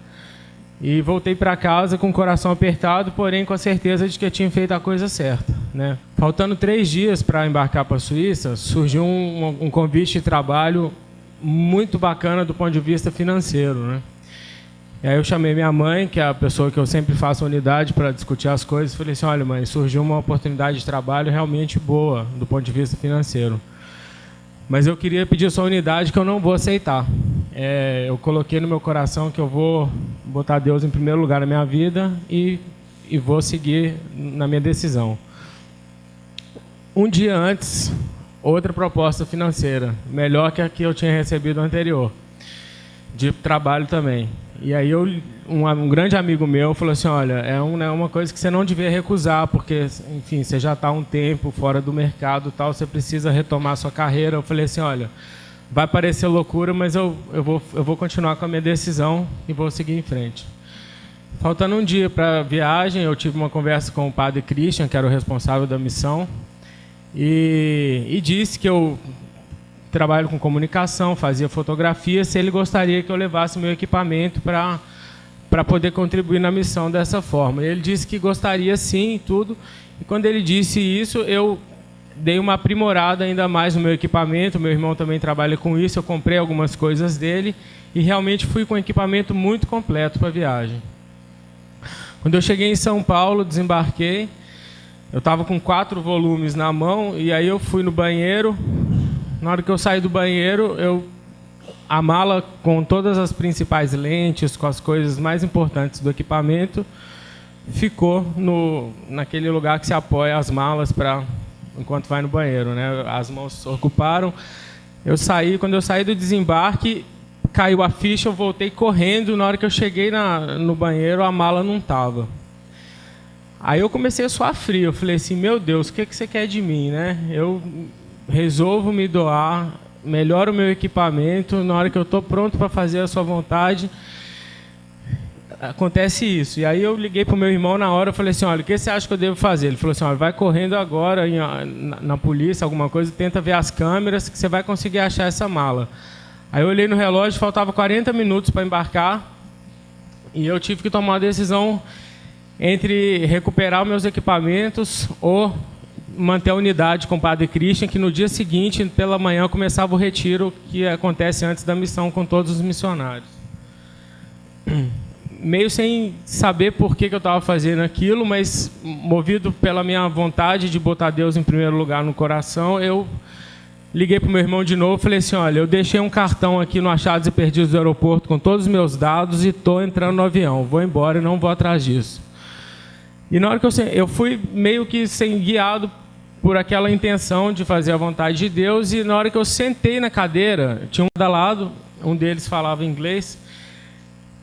E voltei para casa com o coração apertado, porém com a certeza de que eu tinha feito a coisa certa, né? Faltando 3 dias para embarcar para a Suíça, surgiu um convite de trabalho muito bacana do ponto de vista financeiro, né? E aí eu chamei minha mãe, que é a pessoa que eu sempre faço unidade para discutir as coisas, e falei assim: olha, mãe, surgiu uma oportunidade de trabalho realmente boa do ponto de vista financeiro, mas eu queria pedir sua unidade, que eu não vou aceitar. Eu coloquei no meu coração que eu vou botar Deus em primeiro lugar na minha vida e vou seguir na minha decisão. Um dia antes, outra proposta financeira, melhor que a que eu tinha recebido anterior, de trabalho também. E aí um grande amigo meu falou assim: olha, é uma coisa que você não devia recusar, porque, enfim, você já está há um tempo fora do mercado e tal, você precisa retomar a sua carreira. Eu falei assim: olha, vai parecer loucura, mas eu vou continuar com a minha decisão e vou seguir em frente. Faltando um dia para a viagem, eu tive uma conversa com o padre Christian, que era o responsável da missão, e disse que eu trabalho com comunicação, fazia fotografia, se ele gostaria que eu levasse meu equipamento para poder contribuir na missão dessa forma. Ele disse que gostaria sim, tudo, e quando ele disse isso, eu dei uma aprimorada ainda mais no meu equipamento. Meu irmão também trabalha com isso, eu comprei algumas coisas dele e realmente fui com um equipamento muito completo para a viagem. Quando eu cheguei em São Paulo, desembarquei, eu estava com 4 volumes na mão, e aí eu fui no banheiro. Na hora que eu saí do banheiro, a mala com todas as principais lentes, com as coisas mais importantes do equipamento, ficou naquele lugar que se apoia as malas enquanto vai no banheiro, né? As mãos ocuparam. Quando eu saí do desembarque, caiu a ficha, eu voltei correndo. Na hora que eu cheguei no banheiro, a mala não estava. Aí eu comecei a suar frio. Eu falei assim: meu Deus, o que você quer de mim, né? Eu resolvo me doar, melhoro o meu equipamento, na hora que eu estou pronto para fazer a sua vontade, acontece isso. E aí eu liguei para o meu irmão na hora, eu falei assim: olha, o que você acha que eu devo fazer? Ele falou assim: olha, vai correndo agora na polícia, alguma coisa, tenta ver as câmeras, que você vai conseguir achar essa mala. Aí eu olhei no relógio, faltava 40 minutos para embarcar, e eu tive que tomar uma decisão entre recuperar os meus equipamentos ou manter a unidade com o Padre Christian, que no dia seguinte, pela manhã, começava o retiro que acontece antes da missão com todos os missionários. Meio sem saber por que eu estava fazendo aquilo, mas movido pela minha vontade de botar Deus em primeiro lugar no coração, eu liguei para o meu irmão de novo e falei assim, olha, eu deixei um cartão aqui no Achados e Perdidos do aeroporto com todos os meus dados e estou entrando no avião, vou embora e não vou atrás disso. E na hora que eu fui meio que sem guiado por aquela intenção de fazer a vontade de Deus, e na hora que eu sentei na cadeira, tinha um da lado, um deles falava inglês,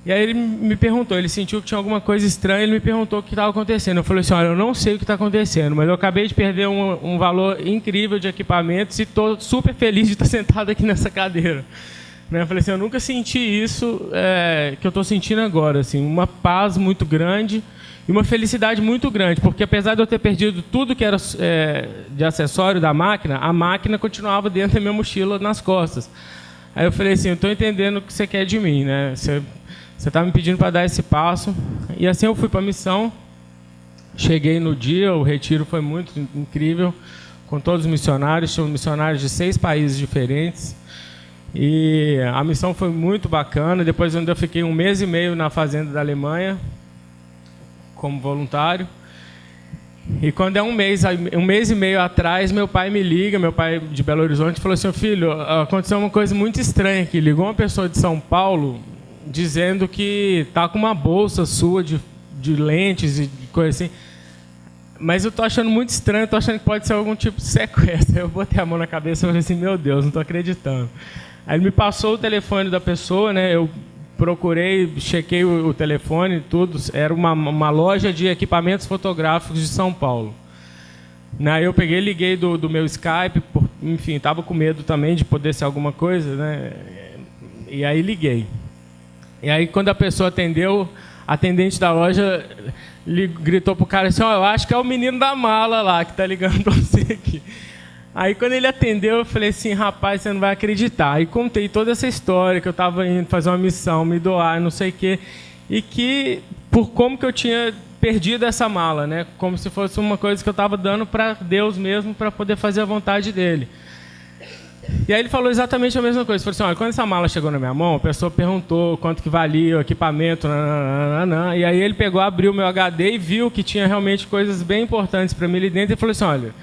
e aí ele me perguntou, ele sentiu que tinha alguma coisa estranha, ele me perguntou o que estava acontecendo. Eu falei assim, olha, eu não sei o que está acontecendo, mas eu acabei de perder um valor incrível de equipamentos e estou super feliz de estar sentado aqui nessa cadeira. Eu falei assim, eu nunca senti isso que eu estou sentindo agora, assim, uma paz muito grande e uma felicidade muito grande, porque apesar de eu ter perdido tudo que era de acessório da máquina, a máquina continuava dentro da minha mochila nas costas. Aí eu falei assim, eu estou entendendo o que você quer de mim, né? Você está me pedindo para dar esse passo. E assim eu fui para a missão, cheguei no dia, o retiro foi muito incrível, com todos os missionários, tinham missionários de 6 países diferentes, e a missão foi muito bacana. Depois eu ainda fiquei 1 mês e meio na fazenda da Alemanha, como voluntário. E quando é 1 mês e meio atrás, meu pai me liga, meu pai de Belo Horizonte, falou assim, filho, aconteceu uma coisa muito estranha aqui, ligou uma pessoa de São Paulo, dizendo que está com uma bolsa sua de lentes e coisa assim, mas eu estou achando muito estranho, estou achando que pode ser algum tipo de sequestro. Aí eu botei a mão na cabeça e falei assim, meu Deus, não estou acreditando. Aí ele me passou o telefone da pessoa, né? Eu procurei, chequei o telefone, tudo, era uma loja de equipamentos fotográficos de São Paulo. Aí eu peguei, liguei do meu Skype, enfim, estava com medo também de poder ser alguma coisa, né? E aí liguei. E aí, quando a pessoa atendeu, a atendente da loja gritou pro cara assim, eu acho que é o menino da mala lá que está ligando para você aqui. Aí, quando ele atendeu, eu falei assim, rapaz, você não vai acreditar. Aí contei toda essa história, que eu estava indo fazer uma missão, me doar, não sei o quê, e que, por como que eu tinha perdido essa mala, né? Como se fosse uma coisa que eu estava dando para Deus mesmo, para poder fazer a vontade dele. E aí ele falou exatamente a mesma coisa. Ele falou assim, olha, quando essa mala chegou na minha mão, a pessoa perguntou quanto que valia o equipamento, e aí ele pegou, abriu o meu HD e viu que tinha realmente coisas bem importantes para mim ali dentro, e falou assim, olha,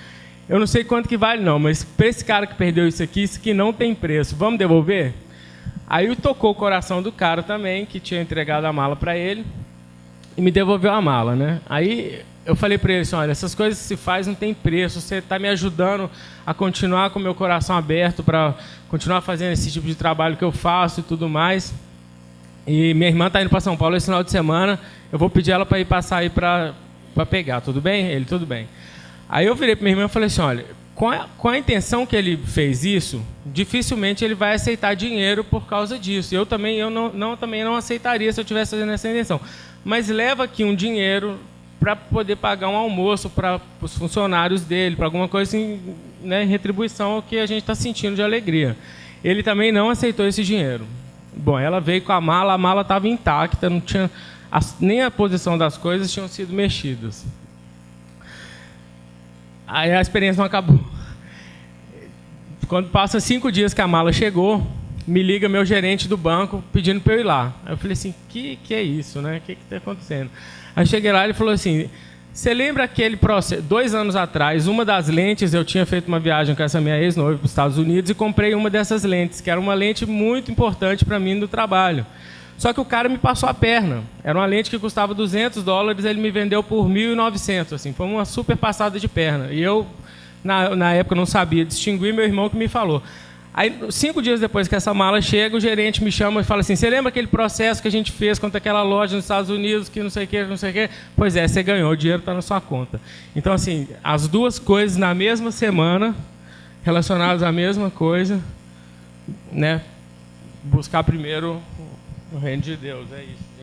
eu não sei quanto que vale não, mas para esse cara que perdeu isso aqui não tem preço, vamos devolver? Aí tocou o coração do cara também, que tinha entregado a mala para ele, e me devolveu a mala, né? Aí eu falei para ele assim, olha, essas coisas que se faz não tem preço, você está me ajudando a continuar com o meu coração aberto para continuar fazendo esse tipo de trabalho que eu faço e tudo mais. E minha irmã está indo para São Paulo esse final de semana, eu vou pedir ela para ir passar aí para pegar, tudo bem? Ele, tudo bem. Aí eu virei para minha irmã e falei assim, olha, com a intenção que ele fez isso, dificilmente ele vai aceitar dinheiro por causa disso. Eu também não aceitaria se eu estivesse fazendo essa intenção. Mas leva aqui um dinheiro para poder pagar um almoço para os funcionários dele, para alguma coisa assim, né, em retribuição ao que a gente está sentindo de alegria. Ele também não aceitou esse dinheiro. Bom, ela veio com a mala estava intacta, não tinha, nem a posição das coisas tinham sido mexidas. Aí a experiência não acabou. Quando passa 5 dias que a mala chegou, me liga meu gerente do banco pedindo para eu ir lá. Aí eu falei assim, que é isso, né? O que está acontecendo? Aí cheguei lá e ele falou assim, você lembra aquele processo, 2 anos atrás, uma das lentes, eu tinha feito uma viagem com essa minha ex-noiva para os Estados Unidos e comprei uma dessas lentes, que era uma lente muito importante para mim no trabalho. Só que o cara me passou a perna. Era uma lente que custava $200, ele me vendeu por 1.900, assim, foi uma super passada de perna. E eu, na época, não sabia distinguir, meu irmão que me falou. Aí, 5 dias depois que essa mala chega, o gerente me chama e fala assim, você lembra aquele processo que a gente fez contra aquela loja nos Estados Unidos, que não sei o que, não sei o que? Pois é, você ganhou, o dinheiro está na sua conta. Então, assim, as duas coisas na mesma semana, relacionadas à mesma coisa, né? Buscar primeiro o reino de Deus, é isso.